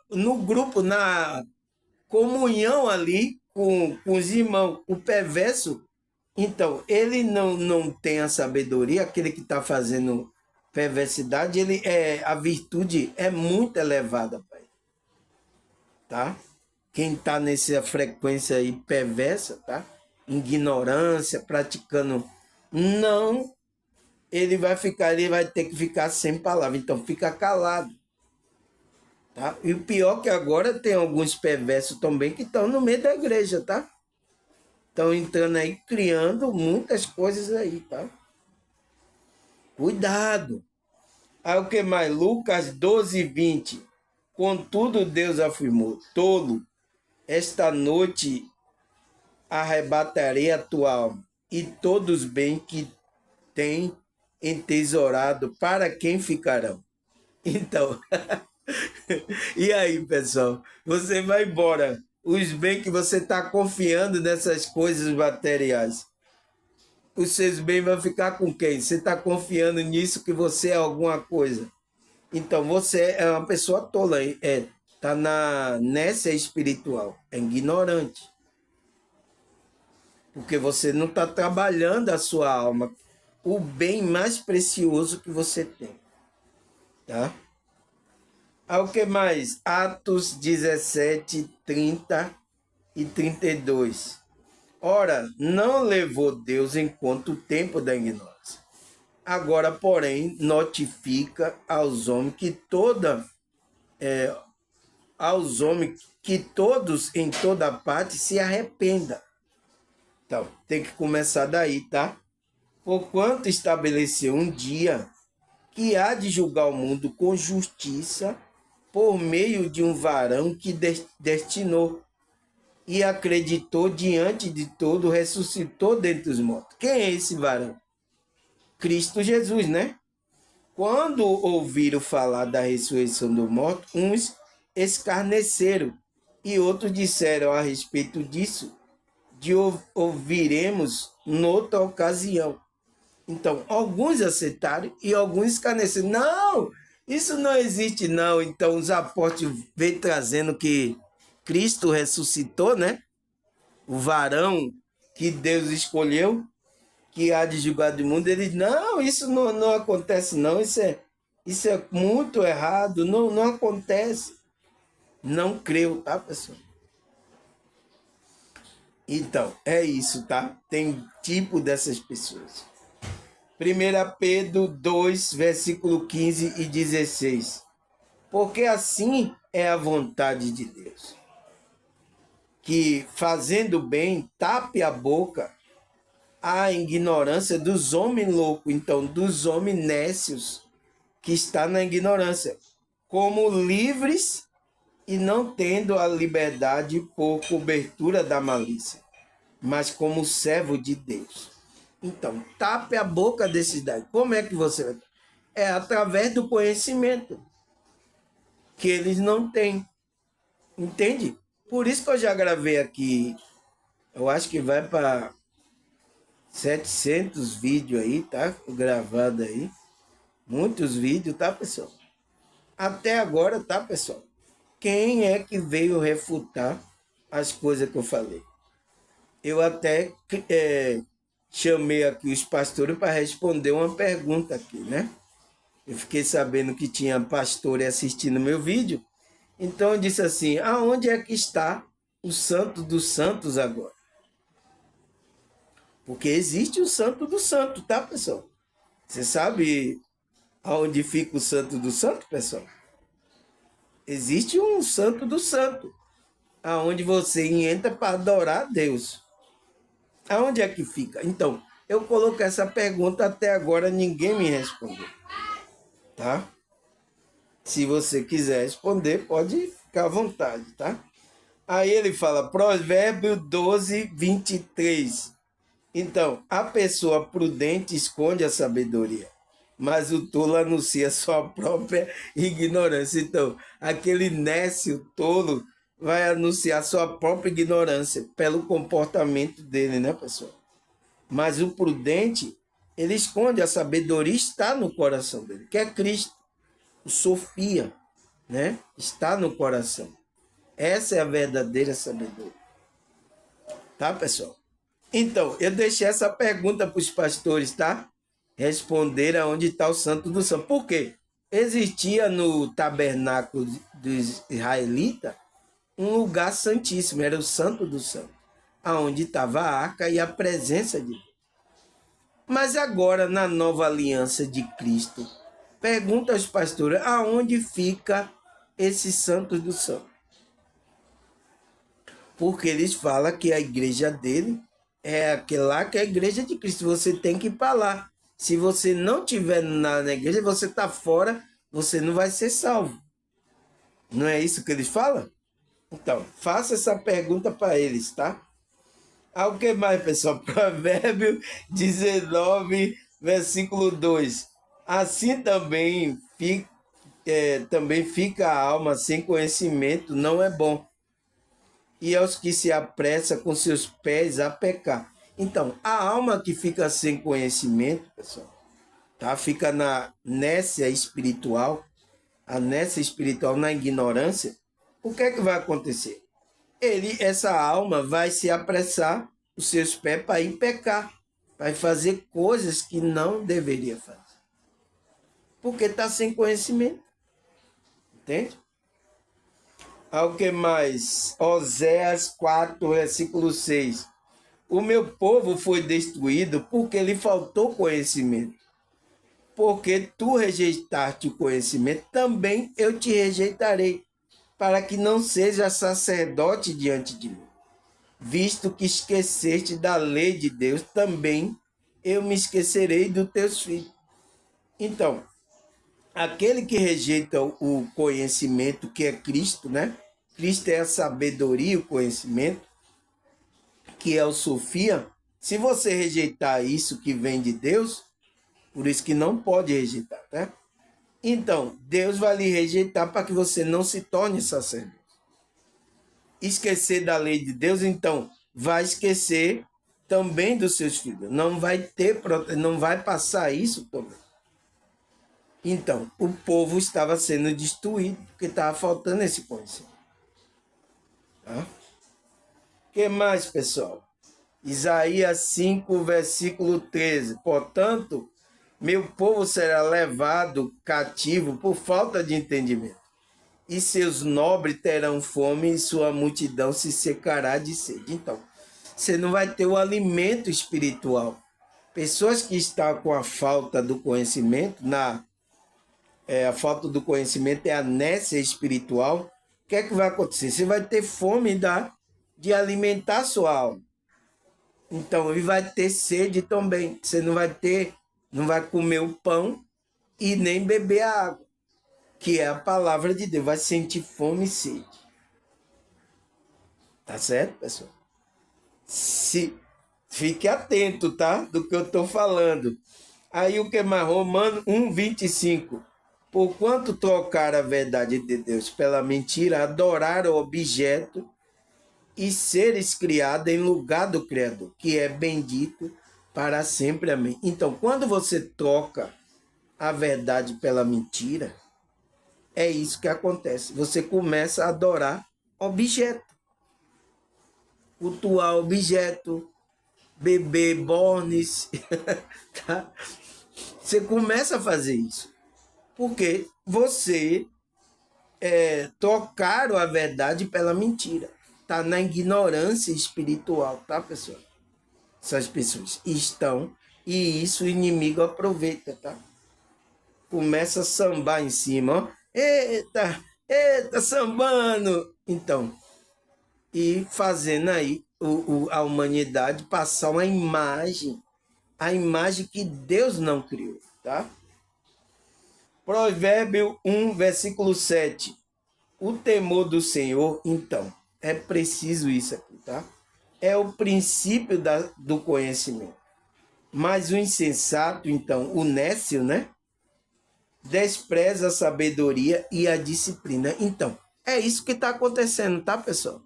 no grupo, na comunhão ali com os irmãos, o perverso, então, ele não tem a sabedoria, aquele que está fazendo perversidade, a virtude é muito elevada para ele, tá? Quem está nessa frequência aí perversa, tá? Ignorância, praticando, não, ele vai ter que ficar sem palavra, então fica calado, tá? E o pior é que agora tem alguns perversos também que estão no meio da igreja, tá? Estão entrando aí, criando muitas coisas aí, tá? Cuidado. Aí o que mais? Lucas 12, 20. Contudo, Deus afirmou: tolo, esta noite arrebatarei a tua alma, e todos os bens que tem entesourado, para quem ficarão? Então, e aí, pessoal? Você vai embora. Os bens que você está confiando nessas coisas materiais, os seus bens vão ficar com quem? Você está confiando nisso que você é alguma coisa. Então, você é uma pessoa tola, está na inércia espiritual, é ignorante. Porque você não está trabalhando a sua alma, o bem mais precioso que você tem. Tá? O que mais? Atos 17, 30 e 32. Ora, não levou Deus em conta o tempo da ignorância. Agora, porém, notifica aos homens que todos em toda parte se arrependam. Então, tem que começar daí, tá? Porquanto estabeleceu um dia que há de julgar o mundo com justiça por meio de um varão que destinou e acreditou diante de todo, ressuscitou dentre os mortos. Quem é esse varão? Cristo Jesus, né? Quando ouviram falar da ressurreição do morto, uns escarneceram e outros disseram a respeito disso, de ouviremos noutra ocasião. Então, alguns aceitaram e alguns escarneceram. Não, isso não existe não. Então, os apóstolos veio trazendo que Cristo ressuscitou, né? O varão que Deus escolheu, que há de julgar do mundo. Eles, não, isso não acontece não. Isso é muito errado. Não acontece. Não creu, tá, pessoal? Então, é isso, tá? Tem tipo dessas pessoas. 1 Pedro 2, versículo 15 e 16. Porque assim é a vontade de Deus, que fazendo bem tape a boca a ignorância dos homens loucos, então dos homens nécios que está na ignorância, como livres e não tendo a liberdade por cobertura da malícia, mas como servo de Deus. Então, tape a boca desses daí. Como é que você vai? É através do conhecimento que eles não têm. Entende? Por isso que eu já gravei aqui, eu acho que vai para 700 vídeos aí, tá? Gravado aí. Muitos vídeos, tá, pessoal? Até agora, tá, pessoal? Quem é que veio refutar as coisas que eu falei? Eu até chamei aqui os pastores para responder uma pergunta aqui, né? Eu fiquei sabendo que tinha pastores assistindo meu vídeo. Então eu disse assim, aonde é que está o Santo dos Santos agora? Porque existe o Santo do Santo, tá, pessoal? Você sabe aonde fica o Santo do Santo, pessoal? Existe um Santo do Santo, aonde você entra para adorar a Deus. Aonde é que fica? Então, eu coloquei essa pergunta, até agora ninguém me respondeu, tá? Se você quiser responder, pode ficar à vontade, tá? Aí ele fala, Provérbio 12, 23. Então, a pessoa prudente esconde a sabedoria, mas o tolo anuncia sua própria ignorância. Então, aquele nécio tolo vai anunciar sua própria ignorância pelo comportamento dele, né, pessoal? Mas o prudente, ele esconde a sabedoria, está no coração dele, que é Cristo, o Sofia, né? Está no coração. Essa é a verdadeira sabedoria. Tá, pessoal? Então, eu deixei essa pergunta para os pastores, tá? Responder aonde está o Santo do Santo. Por quê? Existia no tabernáculo dos israelitas um lugar santíssimo, era o Santo do Santo, aonde estava a arca e a presença de Deus. Mas agora, na nova aliança de Cristo, pergunta aos pastores aonde fica esse Santo do Santo. Porque eles falam que a igreja dele é aquela que é a igreja de Cristo. Você tem que ir para lá. Se você não estiver na igreja, você está fora, você não vai ser salvo. Não é isso que eles falam? Então, faça essa pergunta para eles, tá? O que mais, pessoal? Provérbio 19, versículo 2. Assim também fica a alma sem conhecimento, não é bom. E aos que se apressa com seus pés a pecar. Então, a alma que fica sem conhecimento, pessoal, tá? Fica na nécia espiritual, a nécia espiritual na ignorância. O que é que vai acontecer? Essa alma vai se apressar os seus pés para ir pecar, vai fazer coisas que não deveria fazer. Porque está sem conhecimento. Entende? Ao que mais? Oséias 4, versículo 6. O meu povo foi destruído porque lhe faltou conhecimento. Porque tu rejeitaste o conhecimento, também eu te rejeitarei, para que não seja sacerdote diante de mim. Visto que esqueceste da lei de Deus, também eu me esquecerei dos teus filhos. Então, aquele que rejeita o conhecimento, que é Cristo, né? Cristo é a sabedoria, o conhecimento, que é o Sofia. Se você rejeitar isso que vem de Deus, por isso que não pode rejeitar, tá? Então, Deus vai lhe rejeitar para que você não se torne sacerdote. Esquecer da lei de Deus, então, vai esquecer também dos seus filhos. Não vai passar isso também. Então, o povo estava sendo destruído, porque estava faltando esse conhecimento. Tá? O que mais, pessoal? Isaías 5, versículo 13. Portanto, meu povo será levado cativo por falta de entendimento, e seus nobres terão fome, e sua multidão se secará de sede. Então, você não vai ter o alimento espiritual. Pessoas que estão com a falta do conhecimento, a falta do conhecimento é a nécia espiritual. O que é que vai acontecer? Você vai ter fome de alimentar sua alma. Então, ele vai ter sede também. Você não vai comer o pão e nem beber a água. que é a palavra de Deus, vai sentir fome e sede. Tá certo, pessoal? Fique atento, tá? Do que eu estou falando. Aí o que mais? Romanos 1:25. Porquanto trocar a verdade de Deus pela mentira, adorar o objeto e seres criados em lugar do Criador, que é bendito para sempre. Amém. Então, quando você troca a verdade pela mentira, é isso que acontece. Você começa a adorar objeto, cultuar objeto, beber bornes, tá? Você começa a fazer isso, porque você trocaram a verdade pela mentira. Tá na ignorância espiritual, tá, pessoal? Essas pessoas estão, e isso o inimigo aproveita, tá? Começa a sambar em cima, ó. Eita, eita, sambando. Então, e fazendo aí a humanidade passar uma imagem, a imagem que Deus não criou, tá? Provérbio 1:7. O temor do Senhor, então, é preciso isso aqui, tá? É o princípio do conhecimento. Mas o insensato, então, o nécio, né? Despreza a sabedoria e a disciplina. Então, é isso que está acontecendo, tá, pessoal?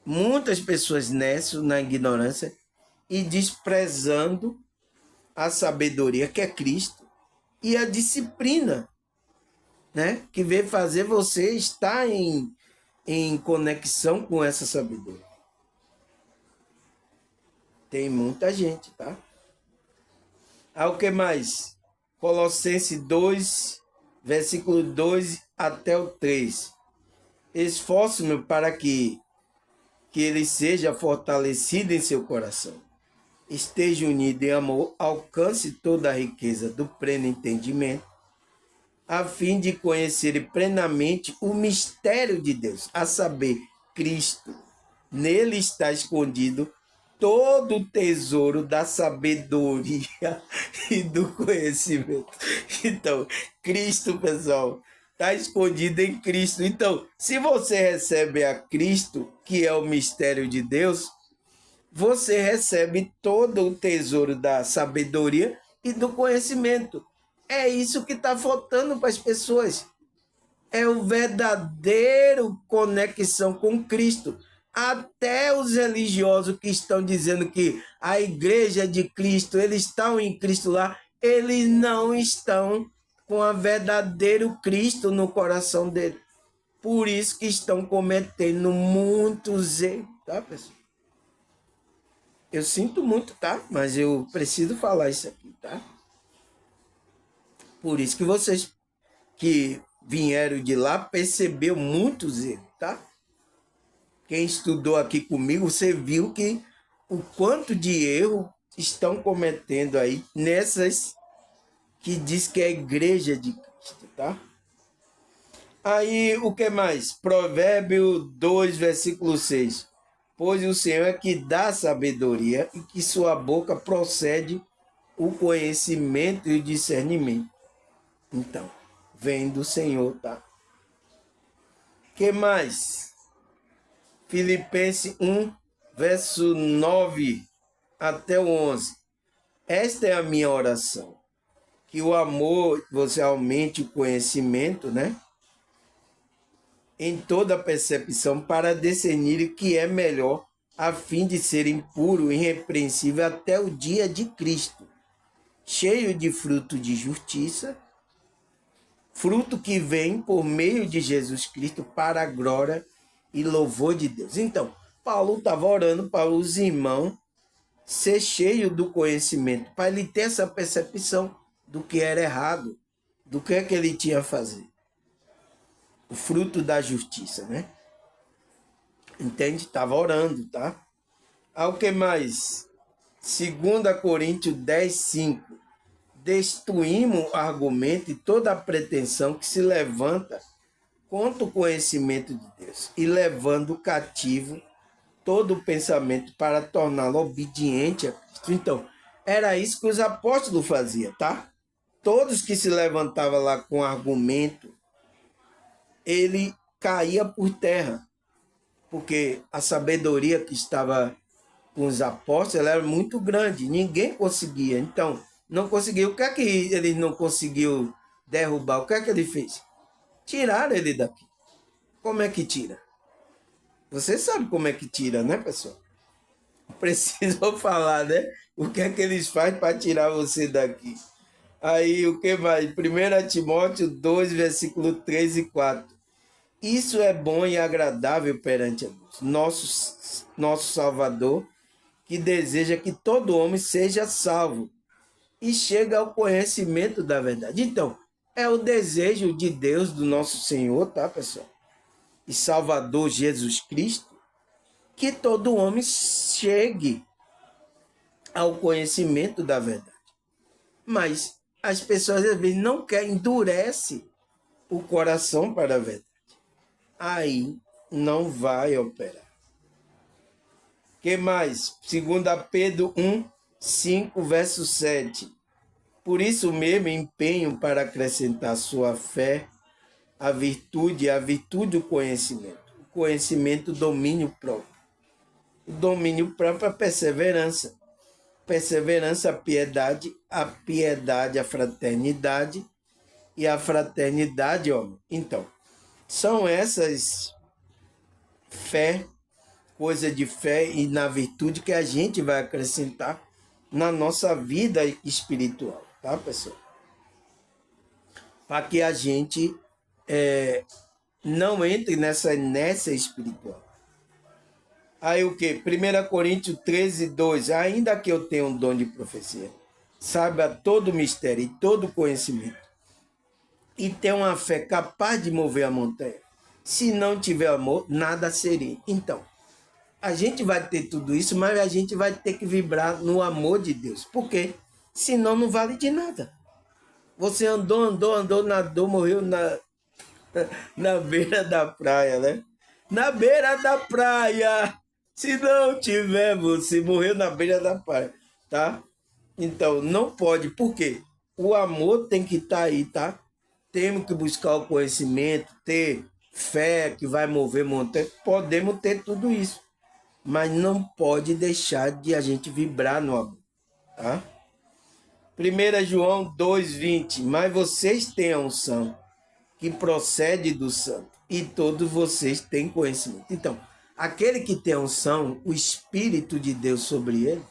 Muitas pessoas nécias na ignorância e desprezando a sabedoria, que é Cristo, e a disciplina, né? Que vem fazer você estar em conexão com essa sabedoria. Tem muita gente, tá? O que mais? Colossenses 2, versículo 2 até o 3. Esforço-me para que ele seja fortalecido em seu coração, esteja unido em amor, alcance toda a riqueza do pleno entendimento, a fim de conhecer plenamente o mistério de Deus, a saber, Cristo. Nele está escondido todo o tesouro da sabedoria e do conhecimento. Então, Cristo, pessoal, está escondido em Cristo. Então, se você recebe a Cristo, que é o mistério de Deus, você recebe todo o tesouro da sabedoria e do conhecimento. É isso que está faltando para as pessoas. É o verdadeiro conexão com Cristo. Até os religiosos que estão dizendo que a igreja de Cristo, eles estão em Cristo lá, eles não estão com o verdadeiro Cristo no coração dele. Por isso que estão cometendo muitos erros, tá, pessoal? Eu sinto muito, tá? Mas eu preciso falar isso aqui, tá? Por isso que vocês que vieram de lá percebeu muitos erros, tá? Quem estudou aqui comigo, você viu que o quanto de erro estão cometendo aí nessas que diz que é a igreja de Cristo, tá? Aí, o que mais? Provérbio 2, versículo 6. Pois o Senhor é que dá sabedoria e que sua boca procede o conhecimento e o discernimento. Então, vem do Senhor, tá? Que mais? Filipenses 1, verso 9 até o 11. Esta é a minha oração. Que o amor, você aumente o conhecimento, né? Em toda a percepção, para discernir o que é melhor, a fim de serem puro e irrepreensível até o dia de Cristo, cheio de fruto de justiça, fruto que vem por meio de Jesus Cristo para a glória e louvor de Deus. Então, Paulo estava orando para os irmãos ser cheio do conhecimento, para ele ter essa percepção do que era errado, do que é que ele tinha a fazer. O fruto da justiça, né? Entende? Estava orando, tá? O que mais? 2 Coríntios 10, 5. Destruímos o argumento e toda a pretensão que se levanta contra o conhecimento de Deus e levando cativo todo o pensamento para torná-lo obediente a Cristo. Então, era isso que os apóstolos faziam, tá? todos que se levantavam lá com argumento, ele caía por terra, porque a sabedoria que estava com os apóstolos era muito grande, ninguém conseguia. Então, não conseguiu. O que é que ele não conseguiu derrubar? O que é que ele fez? Tiraram ele daqui. Como é que tira? Você sabe como é que tira, né, pessoal? Preciso falar, né? O que é que eles fazem para tirar você daqui? Aí, o que mais? 1 Timóteo 2, versículo 3 e 4. Isso é bom e agradável perante a Deus, nosso Salvador, que deseja que todo homem seja salvo e chegue ao conhecimento da verdade. Então, é o desejo de Deus, do nosso Senhor, tá, pessoal? E Salvador Jesus Cristo, que todo homem chegue ao conhecimento da verdade. Mas as pessoas às vezes não querem, endurece o coração para a verdade. Aí não vai operar. Que mais? 2 Pedro 1, 5, verso 7. Por isso mesmo empenho para acrescentar sua fé, a virtude o conhecimento. O conhecimento, domínio próprio. O domínio próprio, a perseverança. Perseverança, a piedade, a fraternidade, e a fraternidade, ó. Então, são essas fé, coisa de fé e na virtude que a gente vai acrescentar na nossa vida espiritual, tá, pessoal? Para que a gente não entre nessa inércia espiritual. Aí o que? 1 Coríntios 13, 2. Ainda que eu tenha um dom de profecia, saiba todo mistério e todo conhecimento, e tenha uma fé capaz de mover a montanha, se não tiver amor, nada seria. Então, a gente vai ter tudo isso, mas a gente vai ter que vibrar no amor de Deus. Por quê? Senão não vale de nada. Você andou, nadou, morreu na beira da praia, né? Na beira da praia. Se não tiver, você morreu na beira da praia, tá? Então, não pode. Por quê? O amor tem que estar aí, tá? Temos que buscar o conhecimento, ter fé que vai mover montanha. Podemos ter tudo isso, mas não pode deixar de a gente vibrar no amor, tá? 1 João 2,20. Mas vocês têm a unção que procede do santo, e todos vocês têm conhecimento. Então, aquele que tem a unção, o Espírito de Deus sobre ele,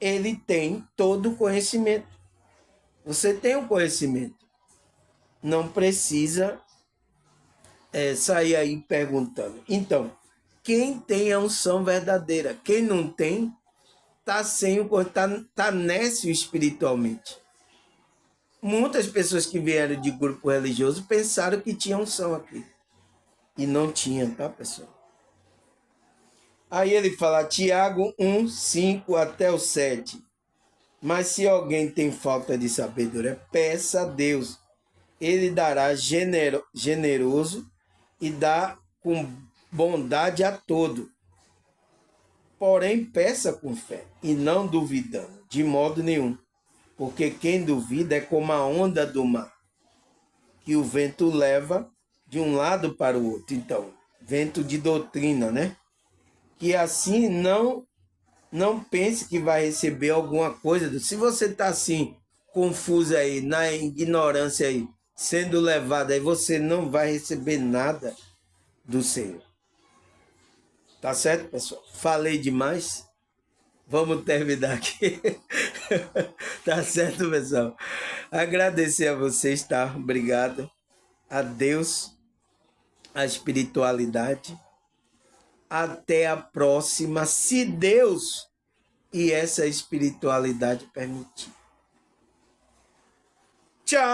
ele tem todo o conhecimento. Você tem o conhecimento. Não precisa sair aí perguntando. Então, quem tem a unção verdadeira, quem não tem, tá nécio espiritualmente. Muitas pessoas que vieram de grupo religioso pensaram que tinha unção aqui. E não tinha, tá, pessoal? Aí ele fala, Tiago 1, 5 até o 7. Mas se alguém tem falta de sabedoria, peça a Deus. Ele dará generoso e dá com bondade a todo. Porém, peça com fé e não duvidando, de modo nenhum. Porque quem duvida é como a onda do mar, que o vento leva de um lado para o outro. Então, vento de doutrina, né? Que assim não pense que vai receber alguma coisa. Se você está assim, confuso aí, na ignorância aí, sendo levado aí, você não vai receber nada do Senhor. Tá certo, pessoal? Falei demais. Vamos terminar aqui. Tá certo, pessoal? Agradecer a vocês, tá? Obrigado. A Deus, a espiritualidade. Até a próxima, se Deus e essa espiritualidade permitir. Tchau!